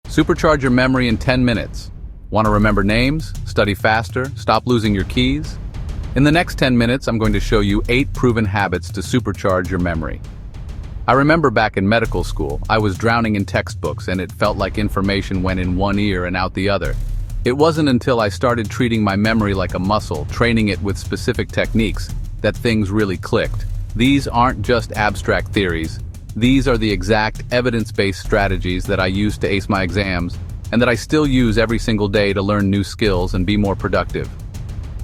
Supercharge your memory in 10 minutes. Want to remember names, study faster, stop losing your keys? In the next 10 minutes, I'm going to show you 8 proven habits to supercharge your memory. I remember back in medical school, I was drowning in textbooks and it felt like information went in one ear and out the other. It wasn't until I started treating my memory like a muscle, training it with specific techniques, that things really clicked. These aren't just abstract theories. These are the exact evidence-based strategies that I used to ace my exams and that I still use every single day to learn new skills and be more productive.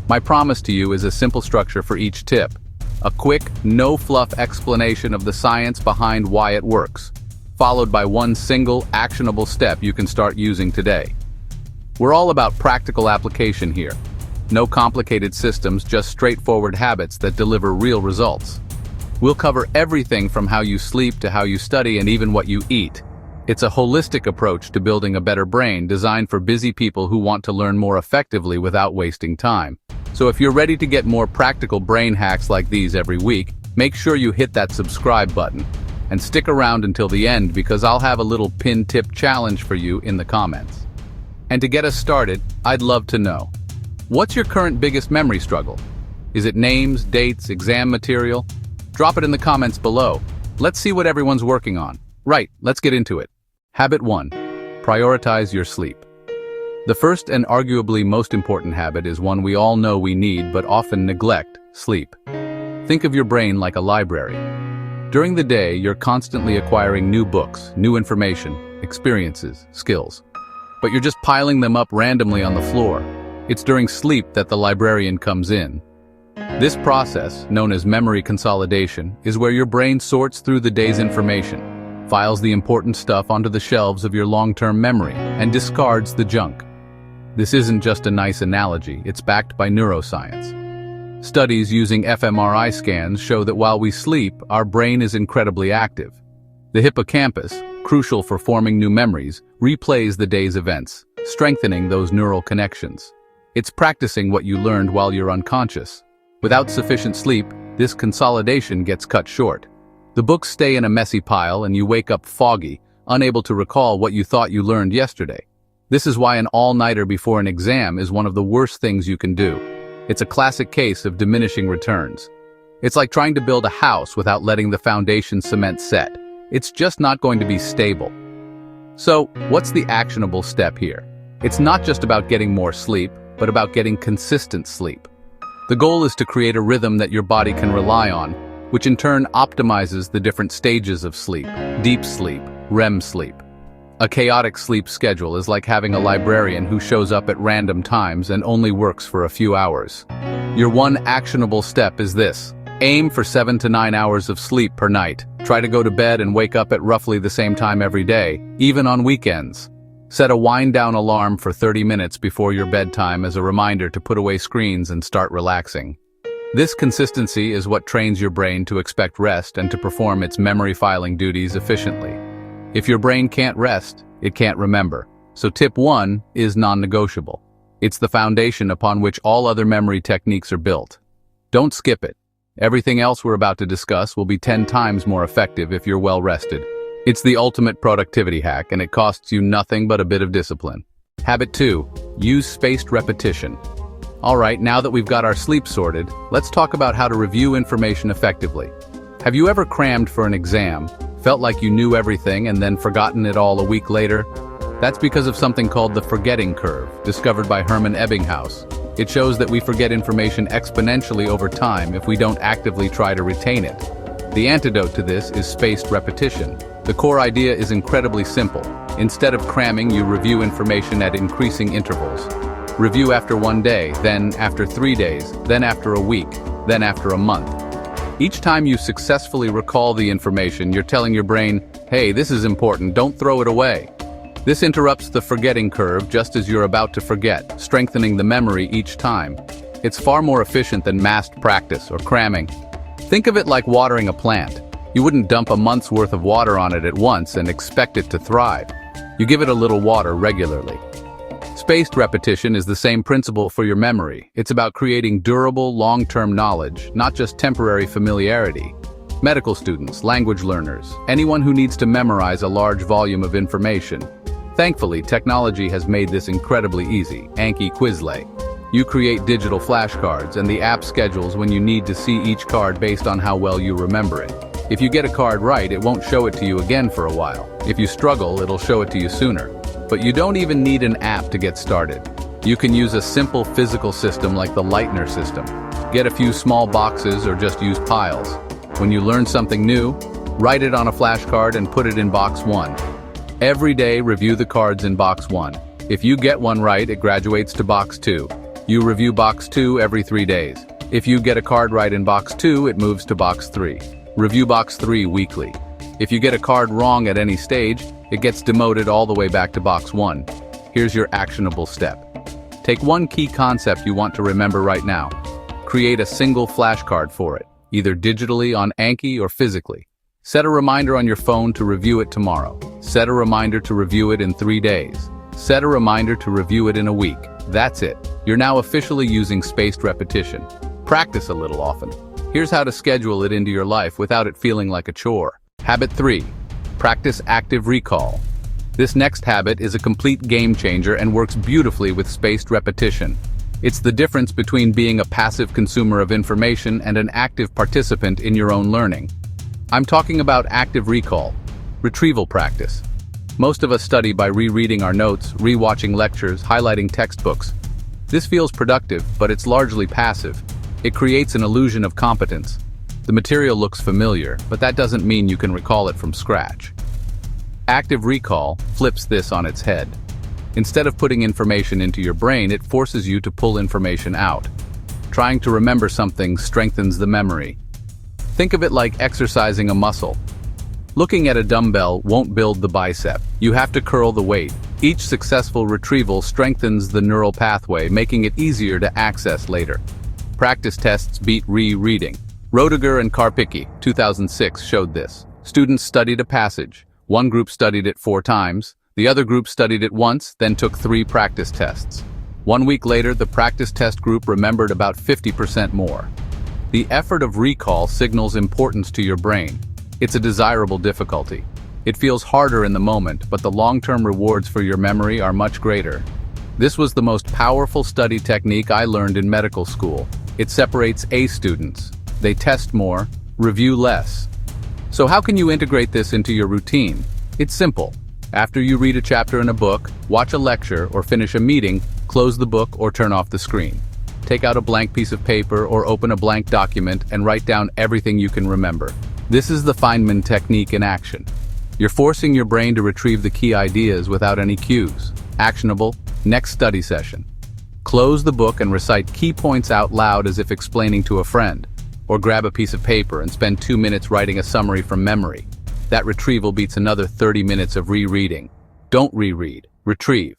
My promise to you is a simple structure for each tip. A quick, no-fluff explanation of the science behind why it works, followed by one single, actionable step you can start using today. We're all about practical application here. No complicated systems, just straightforward habits that deliver real results. We'll cover everything from how you sleep to how you study and even what you eat. It's a holistic approach to building a better brain designed for busy people who want to learn more effectively without wasting time. So if you're ready to get more practical brain hacks like these every week, make sure you hit that subscribe button and stick around until the end because I'll have a little pin tip challenge for you in the comments. And to get us started, I'd love to know, what's your current biggest memory struggle? Is it names, dates, exam material? Drop it in the comments below. Let's see what everyone's working on. Right, let's get into it. Habit 1. Prioritize your sleep. The first and arguably most important habit is one we all know we need but often neglect: sleep. Think of your brain like a library. During the day, you're constantly acquiring new books, new information, experiences, skills. But you're just piling them up randomly on the floor. It's during sleep that the librarian comes in. This process, known as memory consolidation, is where your brain sorts through the day's information, files the important stuff onto the shelves of your long-term memory, and discards the junk. This isn't just a nice analogy, it's backed by neuroscience. Studies using fMRI scans show that while we sleep, our brain is incredibly active. The hippocampus, crucial for forming new memories, replays the day's events, strengthening those neural connections. It's practicing what you learned while you're unconscious. Without sufficient sleep, this consolidation gets cut short. The books stay in a messy pile and you wake up foggy, unable to recall what you thought you learned yesterday. This is why an all-nighter before an exam is one of the worst things you can do. It's a classic case of diminishing returns. It's like trying to build a house without letting the foundation cement set. It's just not going to be stable. So, what's the actionable step here? It's not just about getting more sleep, but about getting consistent sleep. The goal is to create a rhythm that your body can rely on, which in turn optimizes the different stages of sleep: deep sleep, REM sleep. A chaotic sleep schedule is like having a librarian who shows up at random times and only works for a few hours. Your one actionable step is this: aim for 7 to 9 hours of sleep per night. Try to go to bed and wake up at roughly the same time every day, even on weekends. Set a wind-down alarm for 30 minutes before your bedtime as a reminder to put away screens and start relaxing. This consistency is what trains your brain to expect rest and to perform its memory filing duties efficiently. If your brain can't rest, it can't remember. So tip 1 is non-negotiable. It's the foundation upon which all other memory techniques are built. Don't skip it. Everything else we're about to discuss will be 10 times more effective if you're well rested. It's the ultimate productivity hack, and it costs you nothing but a bit of discipline. Habit 2. Use spaced repetition. Alright, now that we've got our sleep sorted, let's talk about how to review information effectively. Have you ever crammed for an exam, felt like you knew everything and then forgotten it all a week later? That's because of something called the forgetting curve, discovered by Hermann Ebbinghaus. It shows that we forget information exponentially over time if we don't actively try to retain it. The antidote to this is spaced repetition. The core idea is incredibly simple. Instead of cramming, you review information at increasing intervals. Review after 1 day, then after 3 days, then after a week, then after a month. Each time you successfully recall the information, you're telling your brain, hey, this is important, don't throw it away. This interrupts the forgetting curve just as you're about to forget, strengthening the memory each time. It's far more efficient than massed practice or cramming. Think of it like watering a plant. You wouldn't dump a month's worth of water on it at once and expect it to thrive. You give it a little water regularly. Spaced repetition is the same principle for your memory. It's about creating durable, long-term knowledge, not just temporary familiarity. Medical students, language learners, anyone who needs to memorize a large volume of information. Thankfully, technology has made this incredibly easy. Anki Quizlet. You create digital flashcards, and the app schedules when you need to see each card based on how well you remember it. If you get a card right, it won't show it to you again for a while. If you struggle, it'll show it to you sooner. But you don't even need an app to get started. You can use a simple physical system like the Lightner system. Get a few small boxes or just use piles. When you learn something new, write it on a flashcard and put it in box 1. Every day, review the cards in box 1. If you get one right, it graduates to box 2. You review box 2 every 3 days. If you get a card right in box 2, it moves to box 3. Review box 3 weekly. If you get a card wrong at any stage, it gets demoted all the way back to box 1. Here's your actionable step. Take one key concept you want to remember right now. Create a single flashcard for it, either digitally on Anki or physically. Set a reminder on your phone to review it tomorrow. Set a reminder to review it in 3 days. Set a reminder to review it in a week. That's it. You're now officially using spaced repetition. Practice a little often. Here's how to schedule it into your life without it feeling like a chore. Habit 3. Practice active recall. This next habit is a complete game changer and works beautifully with spaced repetition. It's the difference between being a passive consumer of information and an active participant in your own learning. I'm talking about active recall, retrieval practice. Most of us study by rereading our notes, rewatching lectures, highlighting textbooks. This feels productive, but it's largely passive. It creates an illusion of competence. The material looks familiar, but that doesn't mean you can recall it from scratch. Active recall flips this on its head. Instead of putting information into your brain, it forces you to pull information out. Trying to remember something strengthens the memory. Think of it like exercising a muscle. Looking at a dumbbell won't build the bicep. You have to curl the weight. Each successful retrieval strengthens the neural pathway, making it easier to access later. Practice tests beat rereading. Roediger and Karpicki, 2006, showed this. Students studied a passage. One group studied it 4 times. The other group studied it once, then took 3 practice tests. 1 week later, the practice test group remembered about 50% more. The effort of recall signals importance to your brain. It's a desirable difficulty. It feels harder in the moment, but the long-term rewards for your memory are much greater. This was the most powerful study technique I learned in medical school. It separates A students. They test more, review less. So how can you integrate this into your routine? It's simple. After you read a chapter in a book, watch a lecture, or finish a meeting, close the book or turn off the screen. Take out a blank piece of paper or open a blank document and write down everything you can remember. This is the Feynman technique in action. You're forcing your brain to retrieve the key ideas without any cues. Actionable, next study session. Close the book and recite key points out loud as if explaining to a friend. Or grab a piece of paper and spend 2 minutes writing a summary from memory. That retrieval beats another 30 minutes of rereading. Don't reread, retrieve.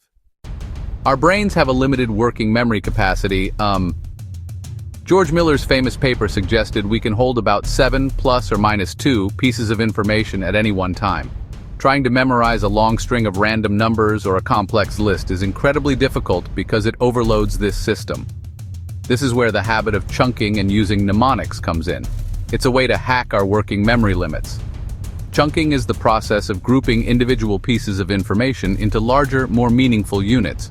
Our brains have a limited working memory capacity. George Miller's famous paper suggested we can hold about 7 ± 2 pieces of information at any one time. Trying to memorize a long string of random numbers or a complex list is incredibly difficult because it overloads this system. This is where the habit of chunking and using mnemonics comes in. It's a way to hack our working memory limits. Chunking is the process of grouping individual pieces of information into larger, more meaningful units.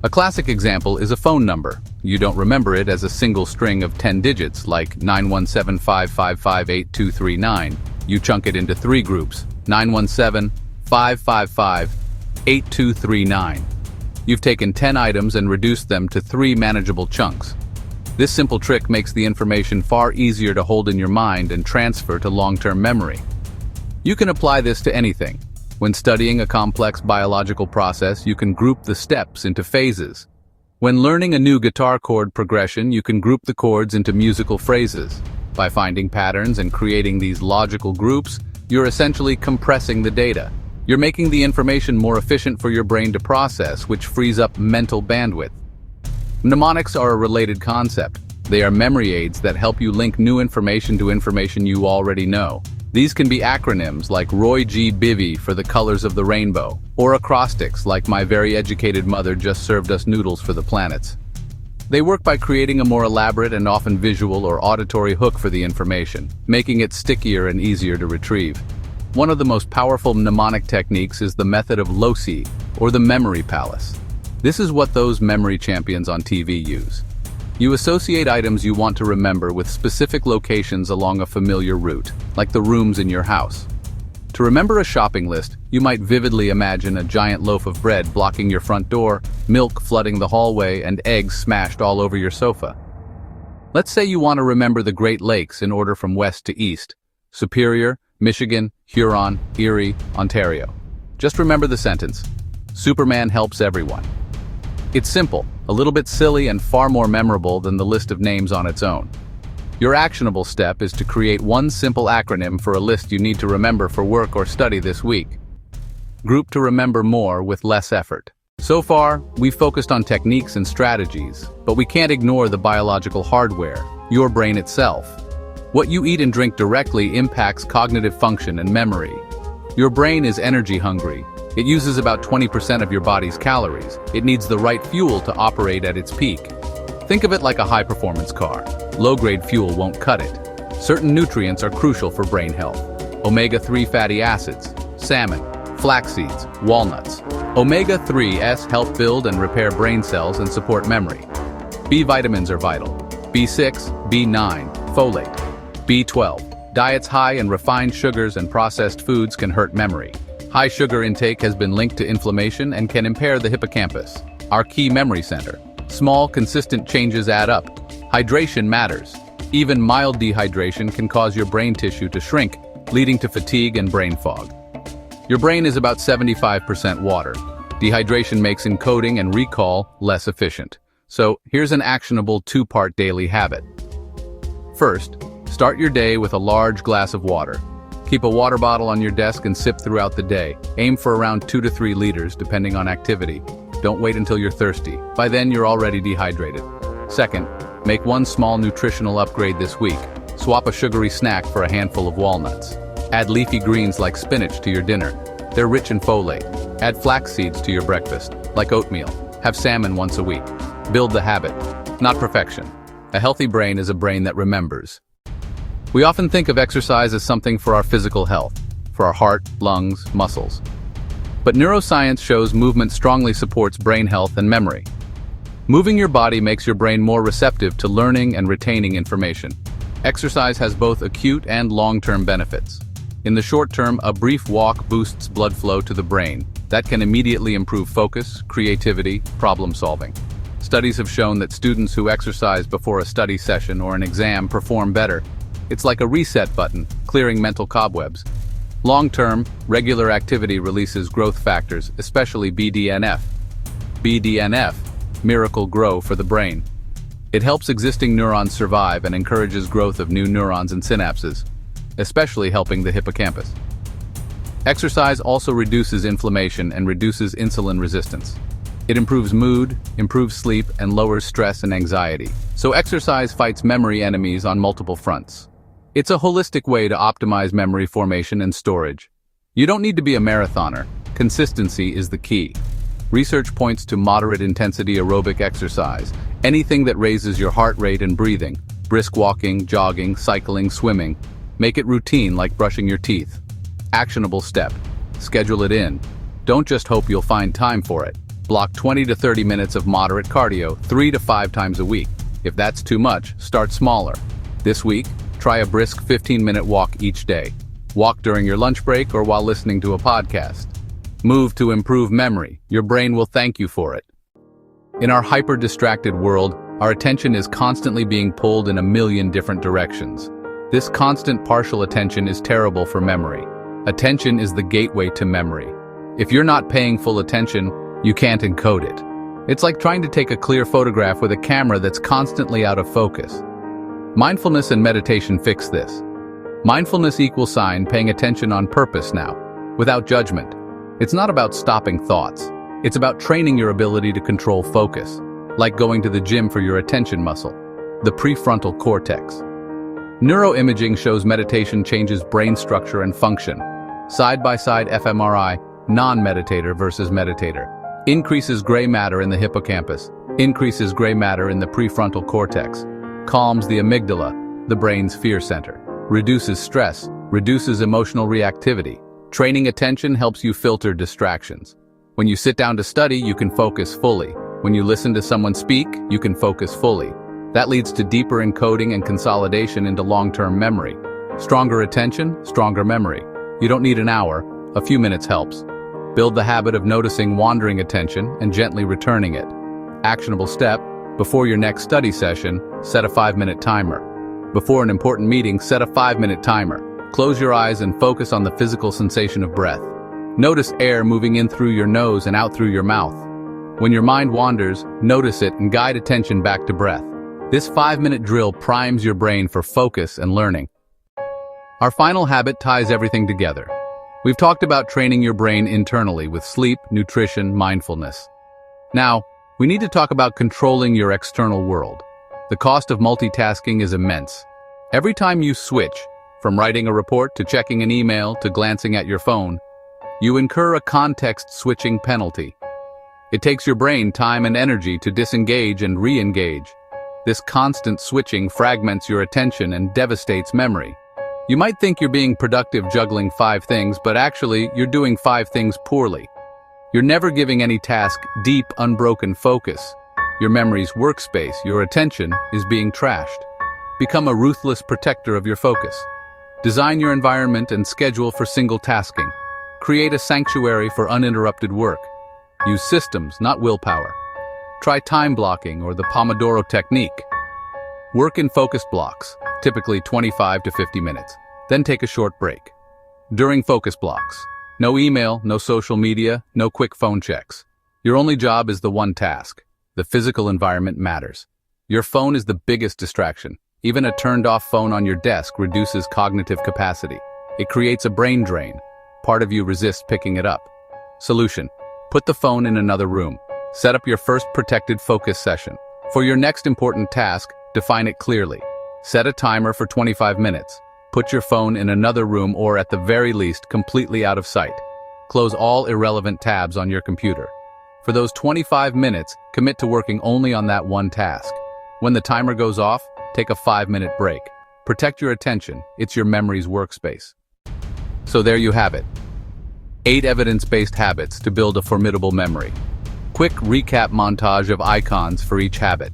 A classic example is a phone number. You don't remember it as a single string of 10 digits like 917-555-8239. You chunk it into 3 groups, 917-555-8239. You've taken 10 items and reduced them to 3 manageable chunks. This simple trick makes the information far easier to hold in your mind and transfer to long-term memory. You can apply this to anything. When studying a complex biological process, you can group the steps into phases. When learning a new guitar chord progression, you can group the chords into musical phrases. By finding patterns and creating these logical groups, you're essentially compressing the data. You're making the information more efficient for your brain to process, which frees up mental bandwidth. Mnemonics are a related concept. They are memory aids that help you link new information to information you already know. These can be acronyms like Roy G. Bivy for the colors of the rainbow, or acrostics like my very educated mother just served us noodles for the planets. They work by creating a more elaborate and often visual or auditory hook for the information, making it stickier and easier to retrieve. One of the most powerful mnemonic techniques is the method of loci, or the memory palace. This is what those memory champions on TV use. You associate items you want to remember with specific locations along a familiar route, like the rooms in your house. To remember a shopping list, you might vividly imagine a giant loaf of bread blocking your front door, milk flooding the hallway, and eggs smashed all over your sofa. Let's say you want to remember the Great Lakes in order from west to east: Superior, Michigan, Huron, Erie, Ontario. Just remember the sentence: Superman helps everyone. It's simple, a little bit silly, and far more memorable than the list of names on its own. Your actionable step is to create one simple acronym for a list you need to remember for work or study this week. Group to remember more with less effort. So far, we've focused on techniques and strategies, but we can't ignore the biological hardware, your brain itself. What you eat and drink directly impacts cognitive function and memory. Your brain is energy hungry. It uses about 20% of your body's calories. It needs the right fuel to operate at its peak. Think of it like a high-performance car. Low-grade fuel won't cut it. Certain nutrients are crucial for brain health. Omega-3 fatty acids, salmon, flax seeds, walnuts. Omega-3s help build and repair brain cells and support memory. B vitamins are vital. B6, B9, folate. B12. Diets high in refined sugars and processed foods can hurt memory. High sugar intake has been linked to inflammation and can impair the hippocampus, our key memory center. Small, consistent changes add up. Hydration matters. Even mild dehydration can cause your brain tissue to shrink, leading to fatigue and brain fog. Your brain is about 75% water. Dehydration makes encoding and recall less efficient. So, here's an actionable two-part daily habit. First, start your day with a large glass of water. Keep a water bottle on your desk and sip throughout the day. Aim for around 2 to 3 liters, depending on activity. Don't wait until you're thirsty. By then, you're already dehydrated. Second, make one small nutritional upgrade this week. Swap a sugary snack for a handful of walnuts. Add leafy greens like spinach to your dinner. They're rich in folate. Add flax seeds to your breakfast, like oatmeal. Have salmon once a week. Build the habit, not perfection. A healthy brain is a brain that remembers. We often think of exercise as something for our physical health, for our heart, lungs, muscles. But neuroscience shows movement strongly supports brain health and memory. Moving your body makes your brain more receptive to learning and retaining information. Exercise has both acute and long-term benefits. In the short term, a brief walk boosts blood flow to the brain. That can immediately improve focus, creativity, problem solving. Studies have shown that students who exercise before a study session or an exam perform better. It's like a reset button, clearing mental cobwebs. Long-term, regular activity releases growth factors, especially BDNF. BDNF, miracle grow for the brain. It helps existing neurons survive and encourages growth of new neurons and synapses, especially helping the hippocampus. Exercise also reduces inflammation and reduces insulin resistance. It improves mood, improves sleep, and lowers stress and anxiety. So exercise fights memory enemies on multiple fronts. It's a holistic way to optimize memory formation and storage. You don't need to be a marathoner. Consistency is the key. Research points to moderate intensity aerobic exercise, anything that raises your heart rate and breathing, brisk walking, jogging, cycling, swimming. Make it routine like brushing your teeth. Actionable step. Schedule it in. Don't just hope you'll find time for it. Block 20 to 30 minutes of moderate cardio 3 to 5 times a week. If that's too much, start smaller. This week, try a brisk 15-minute walk each day. Walk during your lunch break or while listening to a podcast. Move to improve memory. Your brain will thank you for it. In our hyper-distracted world, our attention is constantly being pulled in a million different directions. This constant partial attention is terrible for memory. Attention is the gateway to memory. If you're not paying full attention, you can't encode it. It's like trying to take a clear photograph with a camera that's constantly out of focus. Mindfulness and meditation fix this. Mindfulness = paying attention on purpose now, without judgment. It's not about stopping thoughts. It's about training your ability to control focus, like going to the gym for your attention muscle, the prefrontal cortex. Neuroimaging shows meditation changes brain structure and function. Side-by-side fMRI, non-meditator versus meditator. Increases gray matter in the hippocampus, increases gray matter in the prefrontal cortex, calms the amygdala, the brain's fear center, reduces stress, reduces emotional reactivity. Training attention helps you filter distractions. When you sit down to study, you can focus fully. When you listen to someone speak, you can focus fully. That leads to deeper encoding and consolidation into long-term memory. Stronger attention, stronger memory. You don't need an hour, a few minutes helps. Build the habit of noticing wandering attention and gently returning it. Actionable step: before your next study session, set a 5-minute timer. Before an important meeting, set a 5-minute timer. Close your eyes and focus on the physical sensation of breath. Notice air moving in through your nose and out through your mouth. When your mind wanders, notice it and guide attention back to breath. This 5-minute drill primes your brain for focus and learning. Our final habit ties everything together. We've talked about training your brain internally with sleep, nutrition, mindfulness. Now, we need to talk about controlling your external world. The cost of multitasking is immense. Every time you switch, from writing a report to checking an email to glancing at your phone, you incur a context-switching penalty. It takes your brain time and energy to disengage and re-engage. This constant switching fragments your attention and devastates memory. You might think you're being productive juggling 5 things, but actually, you're doing 5 things poorly. You're never giving any task deep, unbroken focus. Your memory's workspace, your attention, is being trashed. Become a ruthless protector of your focus. Design your environment and schedule for single tasking. Create a sanctuary for uninterrupted work. Use systems, not willpower. Try time blocking or the Pomodoro technique. Work in focused blocks, typically 25 to 50 minutes. Then take a short break. During focus blocks, no email, no social media, no quick phone checks. Your only job is the one task. The physical environment matters. Your phone is the biggest distraction. Even a turned-off phone on your desk reduces cognitive capacity. It creates a brain drain. Part of you resists picking it up. Solution: put the phone in another room. Set up your first protected focus session. For your next important task, define it clearly. Set a timer for 25 minutes. Put your phone in another room or, at the very least, completely out of sight. Close all irrelevant tabs on your computer. For those 25 minutes, commit to working only on that one task. When the timer goes off, take a 5-minute break. Protect your attention. It's your memory's workspace. So there you have it. 8 evidence-based habits to build a formidable memory. Quick recap montage of icons for each habit.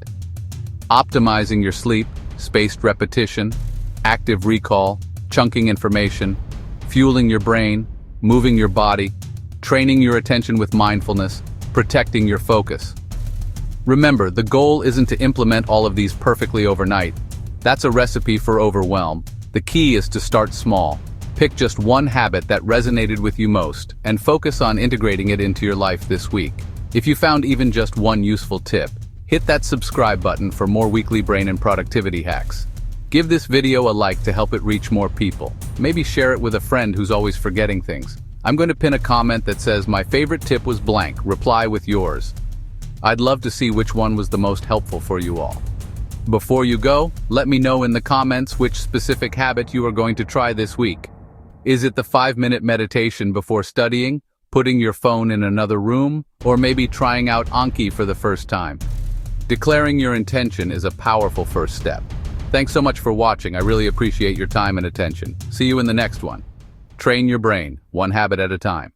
Optimizing your sleep, spaced repetition, active recall, chunking information, fueling your brain, moving your body, training your attention with mindfulness, protecting your focus. Remember, the goal isn't to implement all of these perfectly overnight. That's a recipe for overwhelm. The key is to start small. Pick just one habit that resonated with you most and focus on integrating it into your life this week. If you found even just one useful tip, hit that subscribe button for more weekly brain and productivity hacks. Give this video a like to help it reach more people. Maybe share it with a friend who's always forgetting things. I'm going to pin a comment that says, "My favorite tip was blank, reply with yours." I'd love to see which one was the most helpful for you all. Before you go, let me know in the comments which specific habit you are going to try this week. Is it the 5-minute meditation before studying, putting your phone in another room, or maybe trying out Anki for the first time? Declaring your intention is a powerful first step. Thanks so much for watching. I really appreciate your time and attention. See you in the next one. Train your brain, one habit at a time.